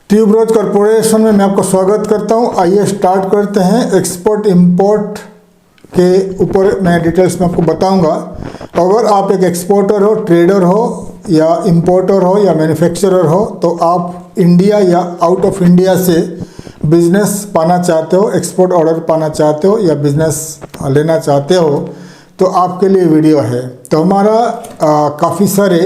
Tuberose corporation में मैं आपका स्वागत करता हूं। आइए स्टार्ट करते हैं। एक्सपोर्ट इंपोर्ट के ऊपर मैं डिटेल्स में आपको बताऊंगा। अगर आप एक एक्सपोर्टर हो, ट्रेडर हो या इंपोर्टर हो या मैन्युफैक्चरर हो, तो आप इंडिया या आउट ऑफ इंडिया से बिजनेस पाना चाहते हो, एक्सपोर्ट ऑर्डर पाना चाहते हो या बिजनेस लेना चाहते हो, तो आपके लिए वीडियो है। तो हमारा काफ़ी सारे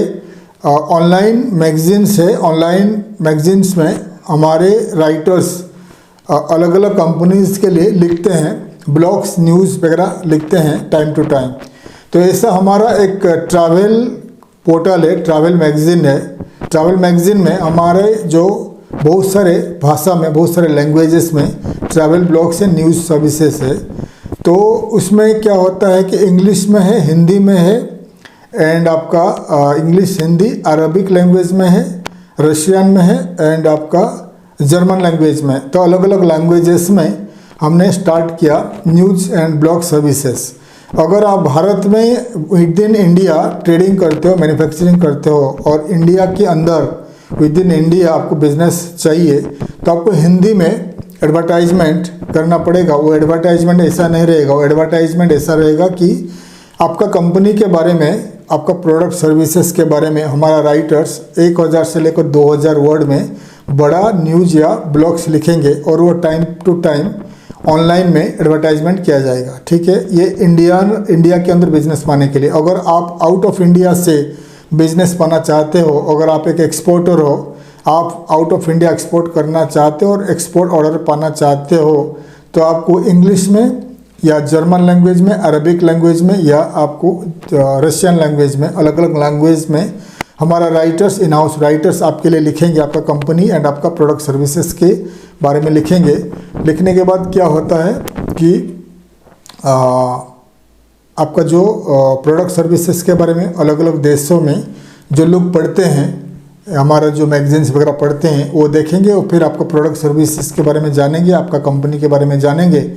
ऑनलाइन मैगजीन्स है। ऑनलाइन मैगजीन्स में हमारे राइटर्स अलग अलग कंपनीज़ के लिए लिखते हैं, ब्लॉग्स, न्यूज़ वगैरह लिखते हैं टाइम टू टाइम। तो ऐसा हमारा एक ट्रैवल पोर्टल है, ट्रैवल मैगज़ीन है। ट्रैवल मैगज़ीन में हमारे जो बहुत सारे भाषा में, बहुत सारे लैंग्वेजेस में ट्रैवल ब्लॉग्स है, न्यूज़ सर्विसेज है। तो उसमें क्या होता है कि इंग्लिश में है, हिंदी में है, एंड आपका इंग्लिश, हिंदी, अरबिक लैंग्वेज में है, रशियन में है, एंड आपका जर्मन लैंग्वेज में। तो अलग अलग लैंग्वेजेस में हमने स्टार्ट किया न्यूज़ एंड ब्लॉग सर्विसेज। अगर आप भारत में विद इन इंडिया ट्रेडिंग करते हो, मैन्युफैक्चरिंग करते हो और इंडिया के अंदर विद इन इंडिया आपको बिजनेस चाहिए, तो आपको हिंदी में एडवर्टाइजमेंट करना पड़ेगा। वो एडवर्टाइजमेंट ऐसा नहीं रहेगा, वो एडवर्टाइजमेंट ऐसा रहेगा कि आपका कंपनी के बारे में, आपका प्रोडक्ट सर्विसेज के बारे में हमारा राइटर्स 1000 से लेकर 2000 वर्ड में बड़ा न्यूज़ या ब्लॉग्स लिखेंगे और वो टाइम टू टाइम ऑनलाइन में एडवर्टाइजमेंट किया जाएगा। ठीक है, ये इंडिया के अंदर बिजनेस पाने के लिए। अगर आप आउट ऑफ इंडिया से बिजनेस पाना चाहते हो, अगर आप एक एक्सपोर्टर हो, आप आउट ऑफ इंडिया एक्सपोर्ट करना चाहते हो और एक्सपोर्ट ऑर्डर पाना चाहते हो, तो आपको इंग्लिश में या जर्मन लैंग्वेज में, अरबिक लैंग्वेज में या आपको रशियन लैंग्वेज में, अलग अलग लैंग्वेज में हमारा राइटर्स, इन हाउस राइटर्स आपके लिए लिखेंगे। आपका कंपनी एंड आपका प्रोडक्ट सर्विसेज के बारे में लिखेंगे। लिखने के बाद क्या होता है कि आपका जो प्रोडक्ट सर्विसेज के बारे में अलग अलग देशों में जो लोग पढ़ते हैं, हमारा जो मैगजीन्स वगैरह पढ़ते हैं, वो देखेंगे और फिर आपका प्रोडक्ट सर्विसेज के बारे में जानेंगे, आपका कंपनी के बारे में जानेंगे।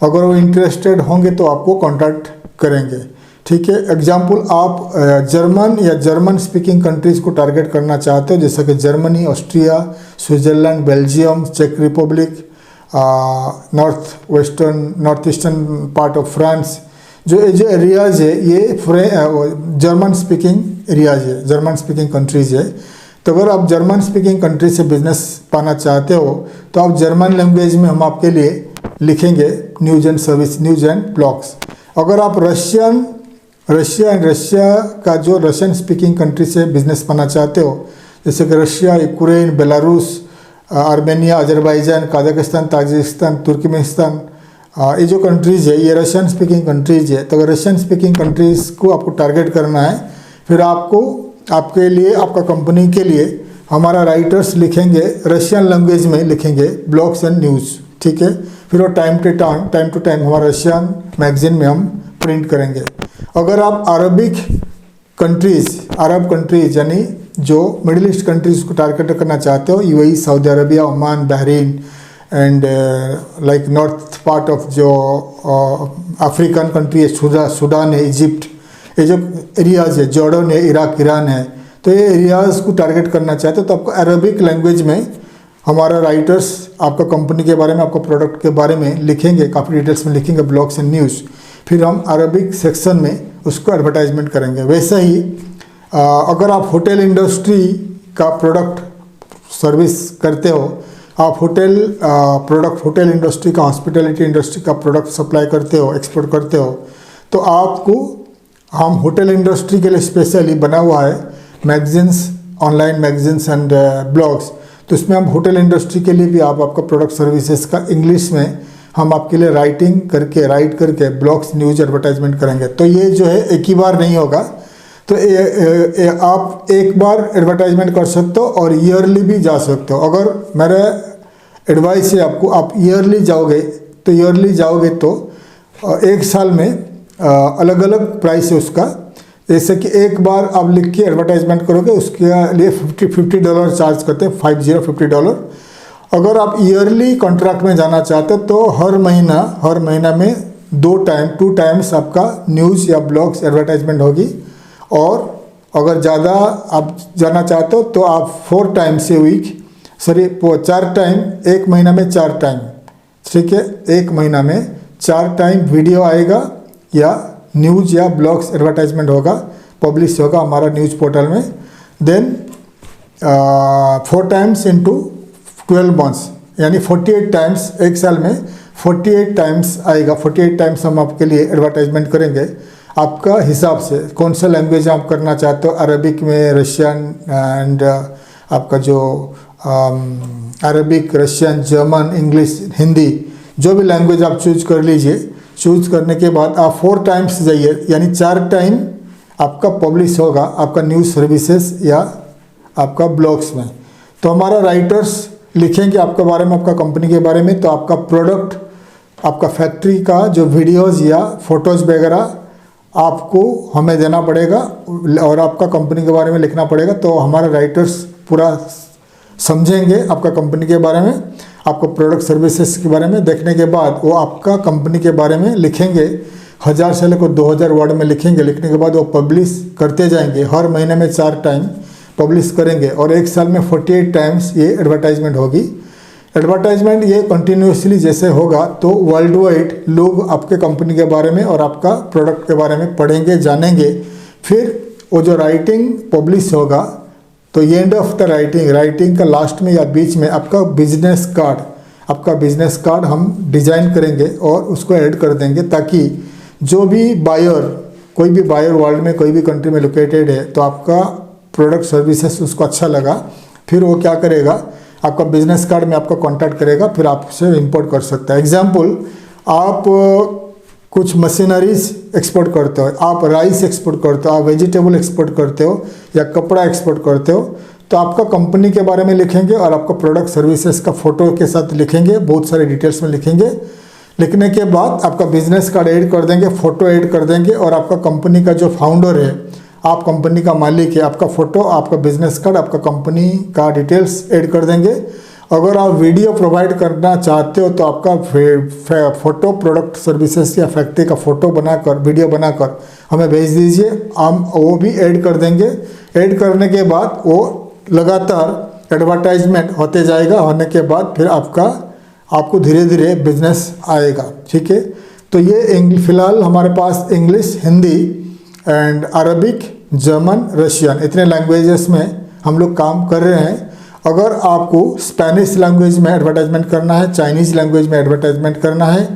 अगर वो इंटरेस्टेड होंगे तो आपको कॉन्टैक्ट करेंगे। ठीक है, एग्जाम्पल, आप जर्मन या जर्मन स्पीकिंग कंट्रीज़ को टारगेट करना चाहते हो, जैसे कि जर्मनी, ऑस्ट्रिया, स्विट्ज़रलैंड, बेल्जियम, चेक Republic, north eastern part of France, जो एरियाज़ है ये जर्मन स्पीकिंग एरियाज़ है, जर्मन स्पीकिंग कंट्रीज़ है। तो अगर आप जर्मन स्पीकिंग कंट्री से बिजनेस पाना चाहते हो, तो आप जर्मन लैंग्वेज में हम आपके लिए लिखेंगे news and service, news and blogs. अगर आप रशिया का जो रशियन स्पीकिंग कंट्री से बिजनेस पाना चाहते हो, जैसे कि Russia, Ukraine, Belarus, Armenia, Azerbaijan, Kazakhstan, Tajikistan, Turkmenistan, ये जो कंट्रीज़ है ये रशियन स्पीकिंग कंट्रीज़ है। तो अगर रशियन स्पीकिंग कंट्रीज़ को आपको टारगेट करना है, फिर आपको, आपके लिए, आपका कंपनी के लिए हमारा राइटर्स लिखेंगे, रशियन लैंग्वेज में लिखेंगे ब्लॉग्स एंड न्यूज़। ठीक है, फिर वो टाइम टू टाइम हमारा रशियन मैगजीन में हम प्रिंट करेंगे। अगर आप अरबिक कंट्रीज़, अरब कंट्रीज़ यानी जो मिडिल ईस्ट कंट्रीज़ को टारगेट करना चाहते हो, UAE, Saudi Arabia, Oman, Bahrain and like north part of जो अफ्रीकन कंट्री है, सूडान है, इजिप्ट, ये जो एरियाज़ है, जॉर्डन है, इराक, ईरान है, तो ये एरियाज़ को टारगेट करना चाहते हो, तो आपको अरबिक लैंग्वेज में हमारा राइटर्स आपका कंपनी के बारे में, आपका प्रोडक्ट के बारे में लिखेंगे, काफ़ी डिटेल्स में लिखेंगे, ब्लॉग्स एंड न्यूज़। फिर हम अरबिक सेक्शन में उसको एडवर्टाइजमेंट करेंगे। वैसे ही अगर आप होटल इंडस्ट्री का प्रोडक्ट सर्विस करते हो, आप होटल इंडस्ट्री का, हॉस्पिटैलिटी इंडस्ट्री का प्रोडक्ट सप्लाई करते हो, एक्सपोर्ट करते हो, तो आपको हम होटल इंडस्ट्री के लिए स्पेशली बना हुआ है magazines, online magazines and blogs. तो उसमें हम होटल इंडस्ट्री के लिए भी आपका प्रोडक्ट सर्विसेज का इंग्लिश में हम आपके लिए राइट करके ब्लॉग्स, न्यूज़, एडवर्टाइजमेंट करेंगे। तो ये जो है एक ही बार नहीं होगा, तो आप एक बार एडवर्टाइजमेंट कर सकते हो और ईयरली भी जा सकते हो। अगर मेरा एडवाइस है आपको, आप ईयरली जाओगे तो एक साल में अलग अलग प्राइस है उसका। जैसे कि एक बार आप लिख के एडवर्टाइजमेंट करोगे, उसके लिए $50 चार्ज करते हैं, $50 अगर आप ईयरली कॉन्ट्रैक्ट में जाना चाहते हो तो हर महीना में 2 टाइम्स आपका न्यूज़ या ब्लॉग्स एडवर्टाइजमेंट होगी। और अगर ज़्यादा आप जाना चाहते हो तो आप 4 times a week sorry 4 time, एक महीना में 4 टाइम, ठीक है, एक महीना में 4 टाइम वीडियो आएगा या न्यूज़ या ब्लॉग्स एडवर्टाइजमेंट होगा, पब्लिश होगा हमारा न्यूज़ पोर्टल में। देन 4 टाइम्स इंटू 12 मंथ्स, यानी 48 टाइम्स, एक साल में 48 टाइम्स आएगा। 48 टाइम्स हम आपके लिए एडवर्टाइजमेंट करेंगे, आपका हिसाब से कौन सा लैंग्वेज आप करना चाहते हो, अरबिक में, रशियन एंड आपका जो Arabic, Russian, German, English, Hindi, जो भी लैंग्वेज आप चूज कर लीजिए। चूज करने के बाद आप 4 टाइम्स जाइए, यानी 4 टाइम आपका पब्लिश होगा आपका न्यूज़ सर्विसेज या आपका ब्लॉग्स में। तो हमारा राइटर्स लिखेंगे आपके बारे में, आपका कंपनी के बारे में, तो आपका प्रोडक्ट, आपका फैक्ट्री का जो वीडियोज़ या फोटोज़ वगैरह आपको हमें देना पड़ेगा और आपका कंपनी के बारे में लिखना पड़ेगा। तो हमारे राइटर्स पूरा समझेंगे आपका कंपनी के बारे में, आपको प्रोडक्ट सर्विसेज के बारे में। देखने के बाद वो आपका कंपनी के बारे में लिखेंगे, 1000 से लेकर 2000 वर्ड में लिखेंगे। लिखने के बाद वो पब्लिश करते जाएंगे, हर महीने में 4 टाइम पब्लिश करेंगे और एक साल में 48 टाइम्स ये एडवर्टाइजमेंट होगी। एडवर्टाइजमेंट ये कंटिन्यूसली जैसे होगा तो वर्ल्ड वाइड लोग आपके कंपनी के बारे में और आपका प्रोडक्ट के बारे में पढ़ेंगे, जानेंगे। फिर वो जो राइटिंग पब्लिश होगा तो एंड ऑफ द राइटिंग का लास्ट में या बीच में आपका बिजनेस कार्ड हम डिज़ाइन करेंगे और उसको ऐड कर देंगे, ताकि जो भी बायर, कोई भी बायर वर्ल्ड में कोई भी कंट्री में लोकेटेड है तो आपका प्रोडक्ट सर्विसेज उसको अच्छा लगा, फिर वो क्या करेगा, आपका बिजनेस कार्ड में आपका कांटेक्ट करेगा, फिर आपसे इंपोर्ट कर सकता है। एग्जाम्पल, आप कुछ मशीनरीज एक्सपोर्ट करते हो, आप राइस एक्सपोर्ट करते हो, आप वेजिटेबल एक्सपोर्ट करते हो या कपड़ा एक्सपोर्ट करते हो, तो आपका कंपनी के बारे में लिखेंगे और आपका प्रोडक्ट सर्विसेज का फ़ोटो के साथ लिखेंगे, बहुत सारे डिटेल्स में लिखेंगे। लिखने के बाद आपका बिजनेस कार्ड ऐड कर देंगे, फ़ोटो ऐड कर देंगे और आपका कंपनी का जो फाउंडर है, आप कंपनी का मालिक है, आपका फ़ोटो, आपका बिजनेस कार्ड, आपका कंपनी का डिटेल्स ऐड कर देंगे। अगर आप वीडियो प्रोवाइड करना चाहते हो तो आपका फ़ोटो प्रोडक्ट सर्विसेज या फैक्ट्री का फ़ोटो बनाकर, वीडियो बनाकर हमें भेज दीजिए, हम वो भी ऐड कर देंगे। ऐड करने के बाद वो लगातार एडवर्टाइजमेंट होते जाएगा, होने के बाद फिर आपको धीरे धीरे बिजनेस आएगा, ठीक है। तो ये फ़िलहाल हमारे पास English, Hindi and Arabic, German, Russian, इतने लैंग्वेजेस में हम लोग काम कर रहे हैं। अगर आपको स्पेनिश लैंग्वेज में एडवर्टाइजमेंट करना है, चाइनीज़ लैंग्वेज में एडवर्टाइजमेंट करना है,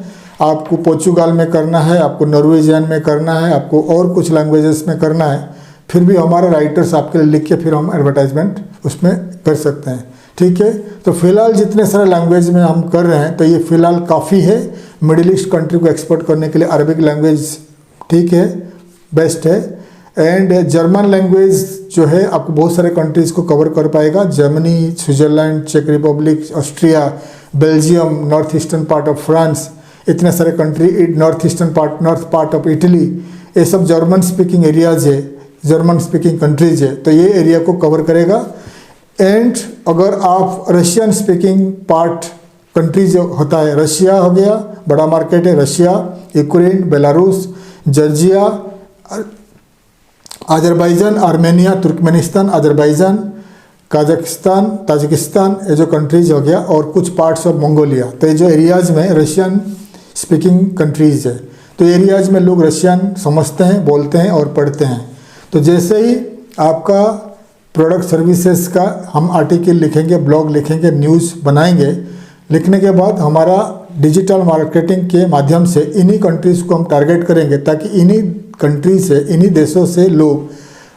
आपको पोर्चुगाल में करना है, आपको नॉर्वेजियन में करना है, आपको और कुछ लैंग्वेजेस में करना है, फिर भी हमारे राइटर्स आपके लिए लिख के फिर हम एडवर्टाइजमेंट उसमें कर सकते हैं, ठीक है। तो फिलहाल जितने सारे लैंग्वेज में हम कर रहे हैं तो ये फ़िलहाल काफ़ी है मिडिल ईस्ट कंट्री को एक्सपोर्ट करने के लिए। अरबिक लैंग्वेज ठीक है, बेस्ट है। एंड जर्मन लैंग्वेज जो है आपको बहुत सारे कंट्रीज़ को कवर कर पाएगा, जर्मनी, स्विट्ज़रलैंड, चेक Republic, Austria, Belgium, north eastern part of France, इतने सारे country, north part of Italy, ये सब जर्मन स्पीकिंग एरियाज है, जर्मन स्पीकिंग कंट्रीज है, तो ये एरिया को कवर करेगा। एंड अगर आप रशियन स्पीकिंग पार्ट कंट्रीज होता है, रशिया हो गया, बड़ा मार्केट है, Russia, Ukraine, Belarus, Georgia, Azerbaijan, Armenia, Turkmenistan, Azerbaijan, Kazakhstan, Tajikistan, ये जो कंट्रीज हो गया, और कुछ पार्ट्स ऑफ मंगोलिया, तो ये जो एरियाज़ में रशियन स्पीकिंग कंट्रीज़ है, तो एरियाज़ में लोग रशियन समझते हैं, बोलते हैं और पढ़ते हैं। तो जैसे ही आपका प्रोडक्ट सर्विसेज का हम आर्टिकल लिखेंगे, ब्लॉग लिखेंगे, न्यूज़ बनाएंगे, लिखने के बाद हमारा डिजिटल मार्केटिंग के माध्यम से इन्हीं कंट्रीज़ को हम टारगेट करेंगे, ताकि इन्हीं कंट्री से, इन्हीं देशों से लोग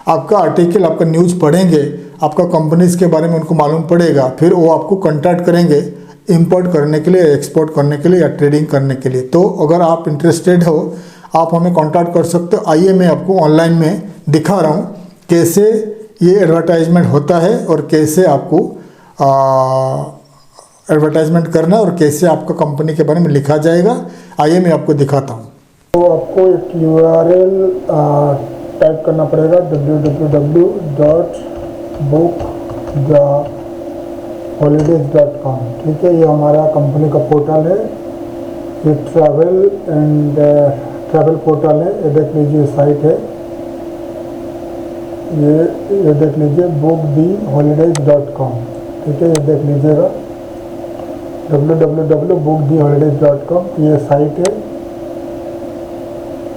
आपका आर्टिकल, आपका न्यूज़ पढ़ेंगे, आपका कंपनीज़ के बारे में उनको मालूम पड़ेगा, फिर वो आपको कॉन्टैक्ट करेंगे इंपोर्ट करने के लिए, एक्सपोर्ट करने के लिए या ट्रेडिंग करने के लिए। तो अगर आप इंटरेस्टेड हो, आप हमें कॉन्टैक्ट कर सकते हो। आइए मैं आपको ऑनलाइन में दिखा रहा हूँ कैसे ये एडवर्टाइजमेंट होता है और कैसे आपको एडवर्टाइजमेंट करना और कैसे आपका कंपनी के बारे में लिखा जाएगा। आइए मैं आपको दिखाता हूँ। तो आपको एक URL टाइप करना पड़ेगा, www.booktheholidays.com, ठीक है। ये हमारा कंपनी का पोर्टल है, ये ट्रैवल पोर्टल है। ये देख लीजिए साइट है, ये देख लीजिए booktheholidays.com, ठीक है, ये देख लीजिएगा www.booktheholidays.com ये साइट है,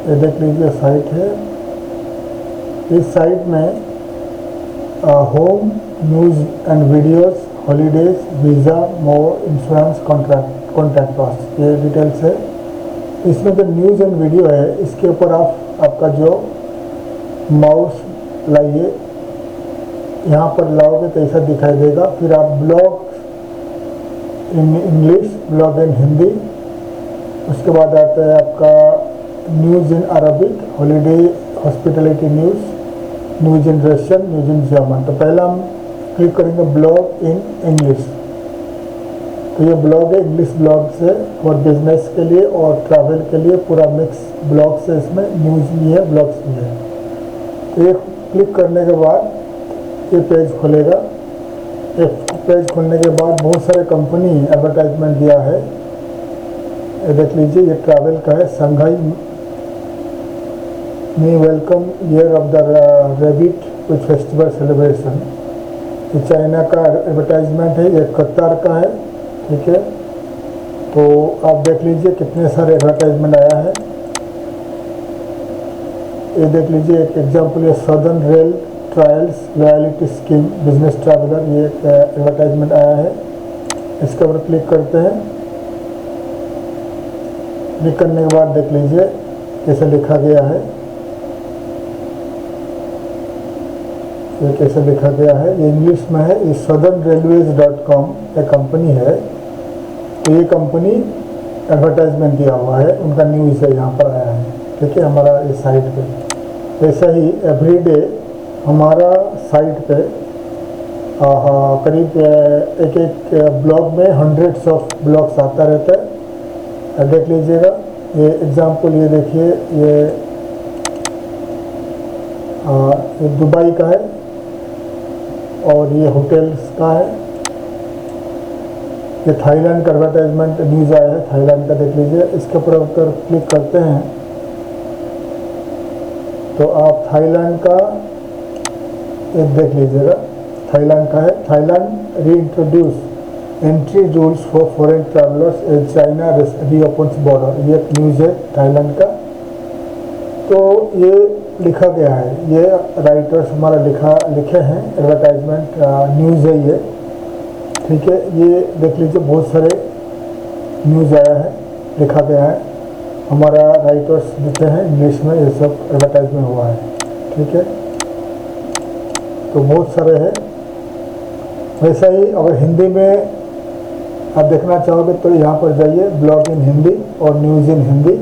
ये देख लीजिए साइट है। इस साइट में home, news and videos, holidays, visa, more, insurance, contact us, ये डिटेल्स है। इसमें जो न्यूज़ एंड वीडियो है इसके ऊपर आपका जो माउस लाइए, यहाँ पर लाओगे तो ऐसा दिखाई देगा। फिर आप ब्लॉग इन इंग्लिश, ब्लॉग इन हिंदी, उसके बाद आता है आपका news in Arabic, holiday, hospitality news, news in Russian, news in German. तो पहला हम क्लिक करेंगे ब्लॉग इन इंग्लिश। तो ये ब्लॉग है, इंग्लिश ब्लॉग से और बिजनेस के लिए और ट्रैवल के लिए पूरा मिक्स ब्लॉग से, इसमें न्यूज़ भी है, ब्लॉग्स भी है। तो ये क्लिक करने के बाद ये पेज खुलेगा। एक पेज खुलने के बाद बहुत सारे कंपनी एडवर्टाइजमेंट दिया है, ये देख लीजिए। ये ट्रैवल का है, संघाई में welcome year of the rabbit with festival celebration. ये चाइना का एडवर्टाइजमेंट है, ये कतार का है, ठीक है। तो आप देख लीजिए कितने सारे एडवर्टाइजमेंट आया है। ये देख लीजिए एक एग्जांपल, ये southern rail trials loyalty scheme business traveller, ये एक एडवर्टाइजमेंट आया है। इसके ऊपर क्लिक करते हैं। क्लिक करने के बाद देख लीजिए कैसे लिखा गया है, ये कैसे लिखा गया है, ये इंग्लिश में है। ये southernrailways.com एक कंपनी है, तो ये कंपनी एडवर्टाइजमेंट दिया हुआ है, उनका न्यूज़ है, यहाँ पर आया है, ठीक है, हमारा इस साइट पे। ऐसा ही एवरीडे हमारा साइट पे करीब एक ब्लॉग में हंड्रेड्स ऑफ ब्लॉग्स आता रहता है। देख लीजिएगा, ये एग्जांपल ये देखिए, ये दुबई का है और ये होटल्स का है। ये थाईलैंड का एडवर्टाइजमेंट न्यूज़ आया है, थाईलैंड का देख लीजिए। इसके ऊपर अगर क्लिक करते हैं तो आप थाईलैंड का एक देख लीजिएगा, थाईलैंड का है। Thailand reintroduce entry rules for foreign travellers as China reopens border, ये एक न्यूज़ है थाईलैंड का। तो ये लिखा गया है, ये राइटर्स हमारा लिखे हैं, एडवर्टाइजमेंट न्यूज़ है ये, ठीक है। ये देख लीजिए बहुत सारे न्यूज़ आया है, लिखा गया है, हमारा राइटर्स लिखे हैं इंग्लिश में, ये सब एडवर्टाइजमेंट हुआ है, ठीक है। तो बहुत सारे हैं। वैसा ही अगर हिंदी में आप देखना चाहोगे तो यहाँ पर जाइए, ब्लॉग इन हिंदी और न्यूज़ इन हिंदी।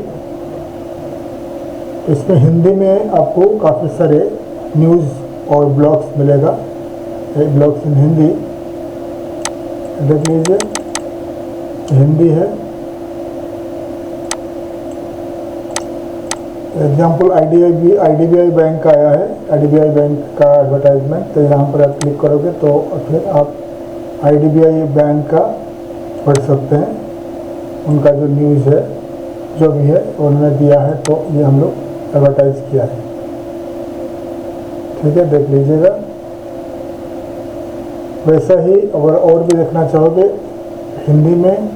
इसमें हिंदी में आपको काफ़ी सारे न्यूज़ और ब्लॉग्स मिलेगा। ब्लॉग्स इन हिंदी देख लीजिए, हिंदी है। एग्जाम्पल IDBI बैंक का आया है, IDBI बैंक का एडवर्टाइजमेंट। तो यहाँ पर आप क्लिक करोगे तो फिर आप IDBI बैंक का पढ़ सकते हैं, उनका जो न्यूज़ है जो भी है उन्होंने दिया है, तो ये हम लोग एडवर्टाइज किया है, ठीक है, देख लीजिएगा। वैसा ही अगर और भी देखना चाहोगे हिंदी में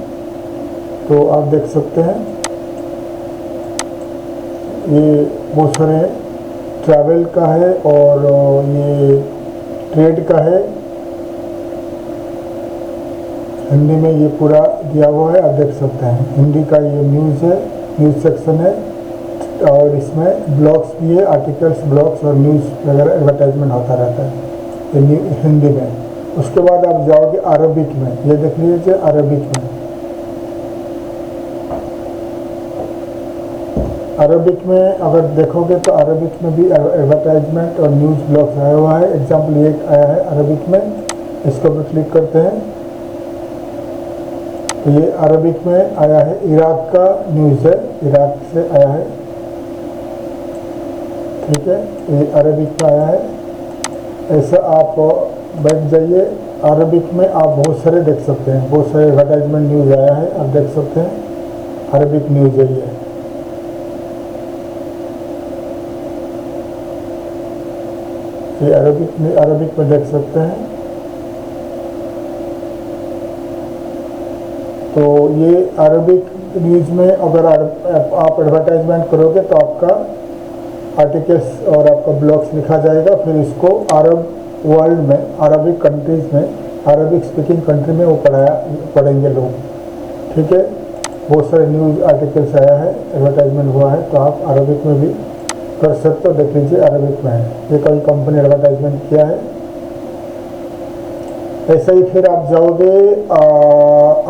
तो आप देख सकते हैं। ये बहुत सारे ट्रैवल का है और ये ट्रेड का है, हिंदी में ये पूरा दिया हुआ है, आप देख सकते हैं। हिंदी का ये न्यूज़ है, न्यूज़ सेक्शन है, और इसमें ब्लॉग्स भी है, आर्टिकल्स, ब्लॉग्स और न्यूज़ वगैरह एडवर्टाइजमेंट होता रहता है ये हिंदी में। उसके बाद आप जाओगे अरबिक में, ये देख लीजिए अरबिक में। अरबिक में अगर देखोगे तो अरबिक में भी एडवर्टाइजमेंट और न्यूज़ ब्लॉग्स आया हुआ है। एग्जाम्पल ये आया है अरबिक में, इसको भी क्लिक करते हैं तो ये अरबिक में आया है, इराक का न्यूज़ है, इराक से आया है, ठीक है, ये अरबिक में आया है। ऐसा आप बैठ जाइए, अरबिक में आप बहुत सारे देख सकते हैं, बहुत सारे एडवर्टाइजमेंट न्यूज़ आया है, आप देख सकते हैं, अरबिक न्यूज़ है ये अरबिक में देख सकते हैं। तो ये अरबिक न्यूज़ में अगर आप एडवर्टाइजमेंट करोगे तो आपका आर्टिकल्स और आपका ब्लॉग्स लिखा जाएगा, फिर इसको अरब वर्ल्ड में, अरबिक कंट्रीज़ में, अरबिक स्पीकिंग कंट्री में वो पढ़ेंगे लोग। ठीक है, बहुत सारे न्यूज़ आर्टिकल्स आया है, एडवर्टाइजमेंट हुआ है, तो आप अरबिक में भी कर सकते हो। देख लीजिए अरबिक में है, ये कई कंपनी एडवर्टाइजमेंट किया है। ऐसे ही फिर आप जाओगे,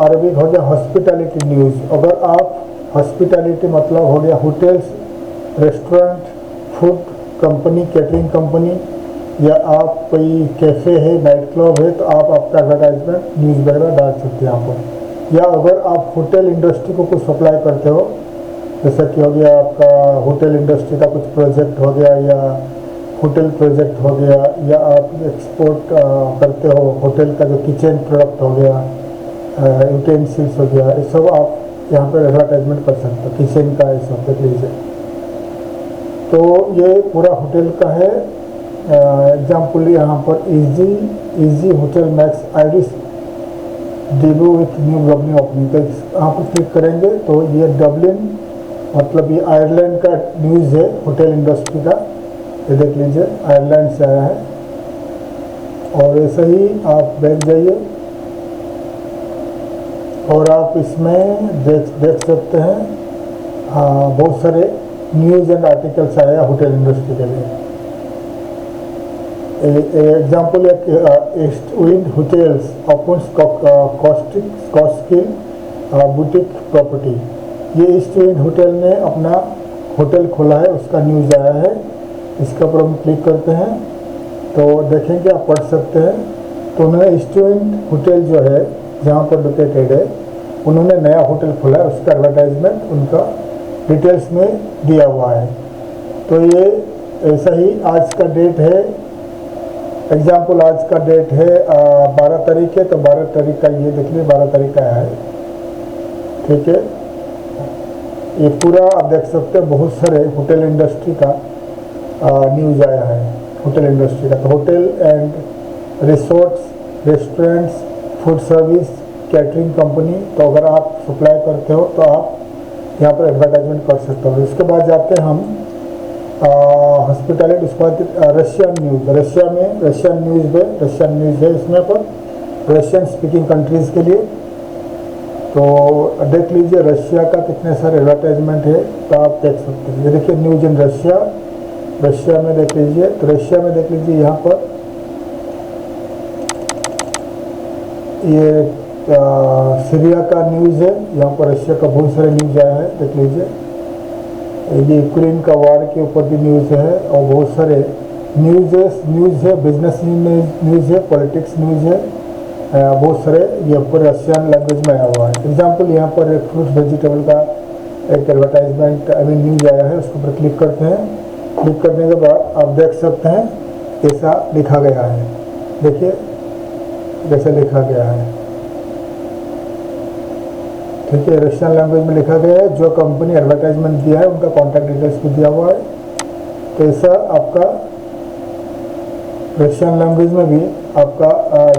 अरबिक हो गया हॉस्पिटैलिटी न्यूज़। अगर आप हॉस्पिटैलिटी मतलब हो गया hotels, restaurant, food company, catering company, या आप कोई कैफ़े है, नाइट क्लब है, तो आप आपका एडवर्टाइजमेंट न्यूज़ वगैरह डाल सकते हैं यहाँ पर। या अगर आप होटल इंडस्ट्री को कुछ सप्लाई करते हो, जैसा कि हो गया आपका होटल इंडस्ट्री का कुछ प्रोजेक्ट हो गया, या होटल प्रोजेक्ट हो गया, या आप एक्सपोर्ट करते हो होटल का जो किचन प्रोडक्ट हो गया, यूटेंसिल्स हो गया, ये सब आप यहाँ पर एडवर्टाइजमेंट कर सकते हो, किचन का ये सब देख लीजिए। तो ये पूरा होटल का है। एग्जाम्पल यहाँ पर easy hotel max iris debut with new Dublin opening, तो यहाँ पर क्लिक करेंगे तो ये डब्लिन मतलब ये आयरलैंड का न्यूज़ है होटल इंडस्ट्री का। ये देख लीजिए आयरलैंड से आया है। और ऐसे ही आप बैठ जाइए और आप इसमें देख सकते हैं बहुत सारे न्यूज़ एंड आर्टिकल्स आया होटल इंडस्ट्री के लिए। Example East Wind hotels opens कॉस्टकिल बुटीक प्रॉपर्टी। ये ईस्ट विंड होटल ने अपना होटल खोला है, उसका न्यूज़ आया है। इसके ऊपर हम क्लिक करते हैं तो देखेंगे, आप पढ़ सकते हैं। तो उन्होंने ईस्ट विंड होटल जो है जहाँ पर लोकेटेड है, उन्होंने नया होटल खोला है, उसका एडवर्टाइजमेंट उनका डिटेल्स में दिया हुआ है। तो ये ऐसा ही आज का डेट है। एग्जाम्पल आज का डेट है 12 तारीख है, तो 12 तारीख का ये देख लीजिए 12 तारीख का है। ठीक है, ये पूरा आप देख सकते हैं, बहुत सारे होटल इंडस्ट्री का न्यूज़ आया है होटल इंडस्ट्री का। तो hotel and resorts, restaurants, food service, catering company, तो अगर आप सप्लाई करते हो तो आप यहाँ पर एडवर्टाइजमेंट कर सकते हो। इसके बाद जाते हैं हम हॉस्पिटैलिटी, उसके बाद रशियन न्यूज़। रशिया में रशियन न्यूज़ है इसमें पर रशियन स्पीकिंग कंट्रीज़ के लिए। तो देख लीजिए रशिया का कितने सारे एडवर्टाइजमेंट है, तो आप देख सकते हैं। ये देखिए न्यूज़ इन रशिया में देख लीजिए। तो रशिया में देख लीजिए यहाँ पर ये सीरिया का न्यूज़ है, यहाँ पर रशिया का बहुत सारे न्यूज़ आया है, देख लीजिए। ये यूक्रेन का वार के ऊपर भी न्यूज़ है और बहुत सारे न्यूज़ है, बिजनेस न्यूज़ है, पॉलिटिक्स न्यूज़ है, बहुत सारे ये ऊपर रशियन लैंग्वेज में आया हुआ है। एग्जाम्पल यहाँ पर एक फ्रूट वेजिटेबल का एक एडवर्टाइजमेंट न्यूज़ आया है, उसके ऊपर क्लिक करते हैं। क्लिक करने के बाद आप देख सकते हैं कैसा लिखा गया है, देखिए जैसे लिखा गया है। ठीक है, रशियन लैंग्वेज में लिखा गया है। जो कंपनी एडवर्टाइजमेंट दिया है उनका कॉन्टैक्ट डिटेल्स भी दिया हुआ है। तो ऐसा आपका रशियन लैंग्वेज में भी आपका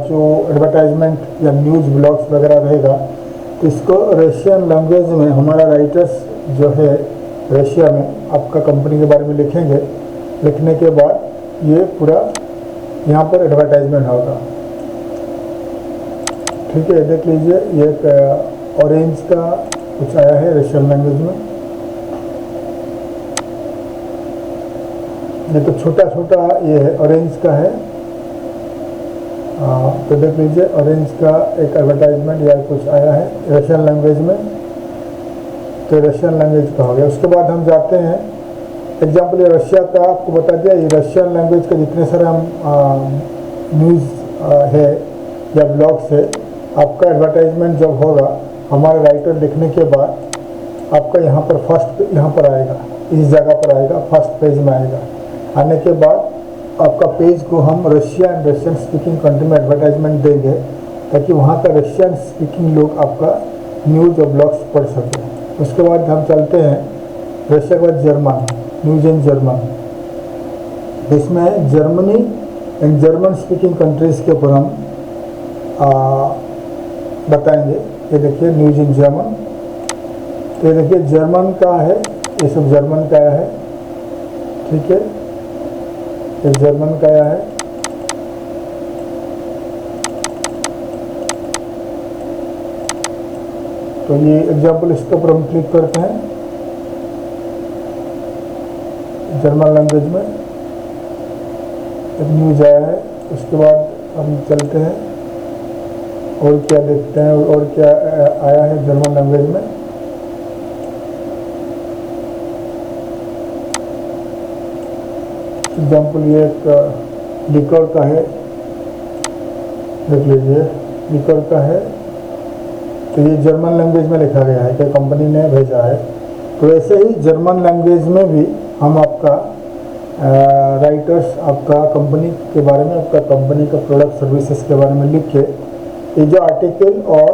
जो एडवर्टाइजमेंट या न्यूज़ ब्लॉग्स वगैरह रहेगा, तो इसको रशियन लैंग्वेज में हमारा राइटर्स जो है रशिया में आपका कंपनी के बारे में लिखेंगे। लिखने के बाद ये पूरा यहाँ पर एडवर्टाइजमेंट होगा। ठीक है, देख लीजिए ये एक ऑरेंज का कुछ आया है रशियन लैंग्वेज में। ये तो छोटा ये है, ऑरेंज का है। तो देख लीजिए ऑरेंज का एक एडवर्टाइजमेंट या कुछ आया है रशियन लैंग्वेज में। तो रशियन लैंग्वेज का हो गया। उसके बाद हम जाते हैं, एग्जाम्पल ये रशिया का आपको बता दिया। ये रशियन लैंग्वेज के जितने सारे हम न्यूज़ है या ब्लॉग्स है, आपका एडवर्टाइजमेंट जब होगा हमारा राइटर लिखने के बाद आपका यहाँ पर फर्स्ट यहाँ पर आएगा, इस जगह पर आएगा, फर्स्ट पेज में आएगा। आने के बाद आपका पेज को हम Russia and Russian speaking country में एडवर्टाइजमेंट देंगे, ताकि वहाँ का रशियन स्पीकिंग लोग आपका न्यूज़ और ब्लॉग्स पढ़ सकें। उसके बाद हम चलते हैं रशिया के बाद जर्मन, न्यूज़ इन जर्मन। इसमें Germany and German speaking countries के ऊपर हम बताएंगे। ये देखिए न्यूज इन जर्मन, तो ये देखिए जर्मन का है, ये सब जर्मन का है, ठीक है, ये जर्मन का है। तो ये एग्जाम्पल इसके ऊपर हम क्लिक करते हैं जर्मन लैंग्वेज में, एक न्यूज आया है। उसके बाद हम चलते हैं और क्या देखते हैं और क्या आया है जर्मन लैंग्वेज में। एग्जाम्पल ये एक लिकर का है, देख लीजिए लिकर का है, तो ये जर्मन लैंग्वेज में लिखा गया है कि कंपनी ने भेजा है। तो ऐसे ही जर्मन लैंग्वेज में भी हम आपका राइटर्स आपका कंपनी के बारे में, आपका कंपनी का प्रोडक्ट सर्विसेज के बारे में लिख के, ये जो आर्टिकल और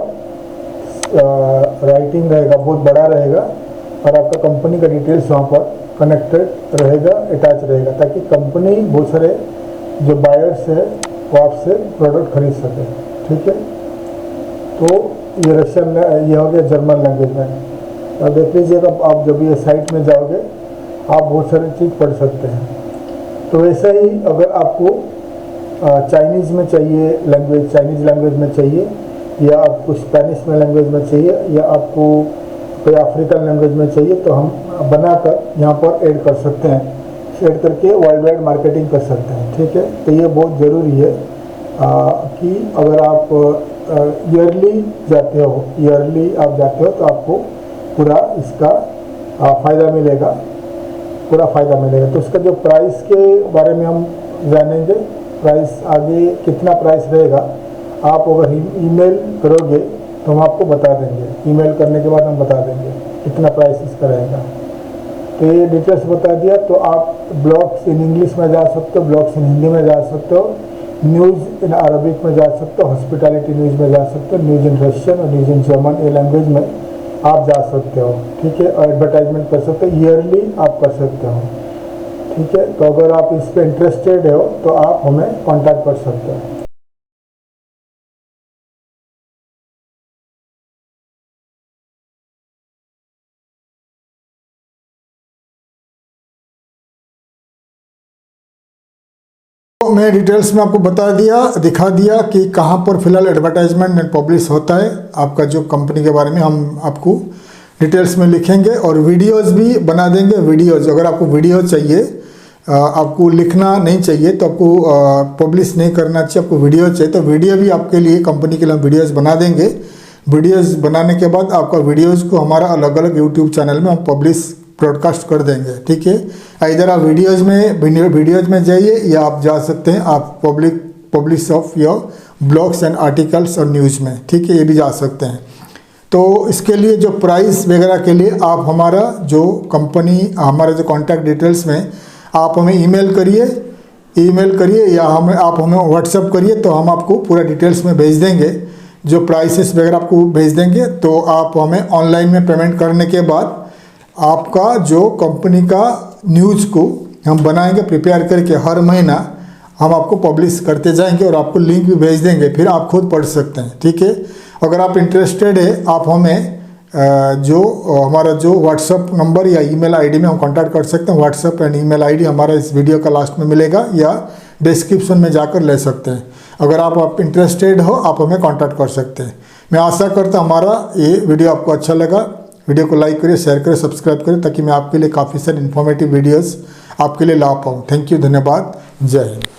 राइटिंग रहेगा बहुत बड़ा रहेगा और आपका कंपनी का डिटेल्स वहाँ पर कनेक्टेड रहेगा, अटैच रहेगा, ताकि कंपनी बहुत सारे जो बायर्स है वो आपसे प्रोडक्ट खरीद सके, ठीक है। तो ये रशियन, ये हो गया जर्मन लैंग्वेज में। अब देख लीजिएगा आप जब ये साइट में जाओगे आप बहुत सारी चीज़ पढ़ सकते हैं। तो वैसे ही अगर आपको चाइनीज़ में चाहिए लैंग्वेज, चाइनीज़ लैंग्वेज में चाहिए, या आपको स्पेनिश में लैंग्वेज में चाहिए, या आपको कोई अफ्रीकन लैंग्वेज में चाहिए, तो हम बनाकर यहाँ पर ऐड कर सकते हैं, ऐड करके वर्ल्ड वाइड मार्केटिंग कर सकते हैं, ठीक है। तो ये बहुत ज़रूरी है कि अगर आप ईयरली जाते हो, ईयरली आप जाते हो तो आपको पूरा इसका फ़ायदा मिलेगा, पूरा फ़ायदा मिलेगा। तो उसका जो प्राइस के बारे में हम जानेंगे, प्राइस आगे कितना प्राइस रहेगा। आप अगर ईमेल करोगे तो हम आपको बता देंगे, ईमेल करने के बाद हम बता देंगे कितना प्राइस इसका रहेगा। तो ये डिटेल्स बता दिया। तो आप ब्लॉग्स इन इंग्लिश में जा सकते हो, ब्लॉग्स इन हिंदी में जा सकते हो, न्यूज़ इन अरबिक में जा सकते हो, हॉस्पिटैलिटी न्यूज़ में जा सकते हो, न्यूज़ इन रशियन और न्यूज़ इन जर्मन, ये लैंग्वेज में आप जा सकते हो, ठीक है। और एडवर्टाइजमेंट कर सकते हो, ईयरली आप कर सकते हो, ठीक है। तो अगर आप इस पर इंटरेस्टेड हो तो आप हमें कांटेक्ट कर सकते हो। तो मैं डिटेल्स में आपको बता दिया, दिखा दिया कि कहाँ पर फिलहाल एडवर्टाइजमेंट एंड पब्लिश होता है। आपका जो कंपनी के बारे में हम आपको डिटेल्स में लिखेंगे और वीडियोस भी बना देंगे। वीडियोस, अगर आपको वीडियो चाहिए, आपको लिखना नहीं चाहिए, तो आपको पब्लिश नहीं करना चाहिए, आपको वीडियो चाहिए, तो वीडियो भी आपके लिए कंपनी के लिए हम वीडियोज़ बना देंगे। वीडियोज़ बनाने के बाद आपका वीडियोज़ को हमारा अलग अलग यूट्यूब चैनल में हम ब्रॉडकास्ट कर देंगे, ठीक है। इधर आप वीडियोज़ में जाइए, या आप जा सकते हैं आप publish of your blogs and articles और न्यूज़ में, ठीक है, ये भी जा सकते हैं। तो इसके लिए जो प्राइस वगैरह के लिए आप हमारा जो कंपनी, हमारा जो कॉन्टैक्ट डिटेल्स में आप हमें ईमेल करिए या आप हमें व्हाट्सअप करिए, तो हम आपको पूरा डिटेल्स में भेज देंगे, जो प्राइसेस वगैरह आपको भेज देंगे। तो आप हमें ऑनलाइन में पेमेंट करने के बाद आपका जो कंपनी का न्यूज़ को हम बनाएंगे प्रिपेयर करके, हर महीना हम आपको पब्लिश करते जाएंगे और आपको लिंक भी भेज देंगे, फिर आप खुद पढ़ सकते हैं, ठीक है। अगर आप इंटरेस्टेड है, आप हमें जो हमारा जो व्हाट्सअप नंबर या ईमेल आईडी में हम कांटेक्ट कर सकते हैं। व्हाट्सअप एंड ईमेल आईडी हमारा इस वीडियो का लास्ट में मिलेगा, या डिस्क्रिप्शन में जाकर ले सकते हैं। अगर आप इंटरेस्टेड हो, आप हमें कांटेक्ट कर सकते हैं। मैं आशा करता हूँ हमारा ये वीडियो आपको अच्छा लगा। वीडियो को लाइक करिए, शेयर करिए, सब्सक्राइब करिए, ताकि मैं आपके लिए काफ़ी सारे इन्फॉर्मेटिव वीडियोज़ आपके लिए ला पाऊँ। थैंक यू, धन्यवाद, जय हिंद।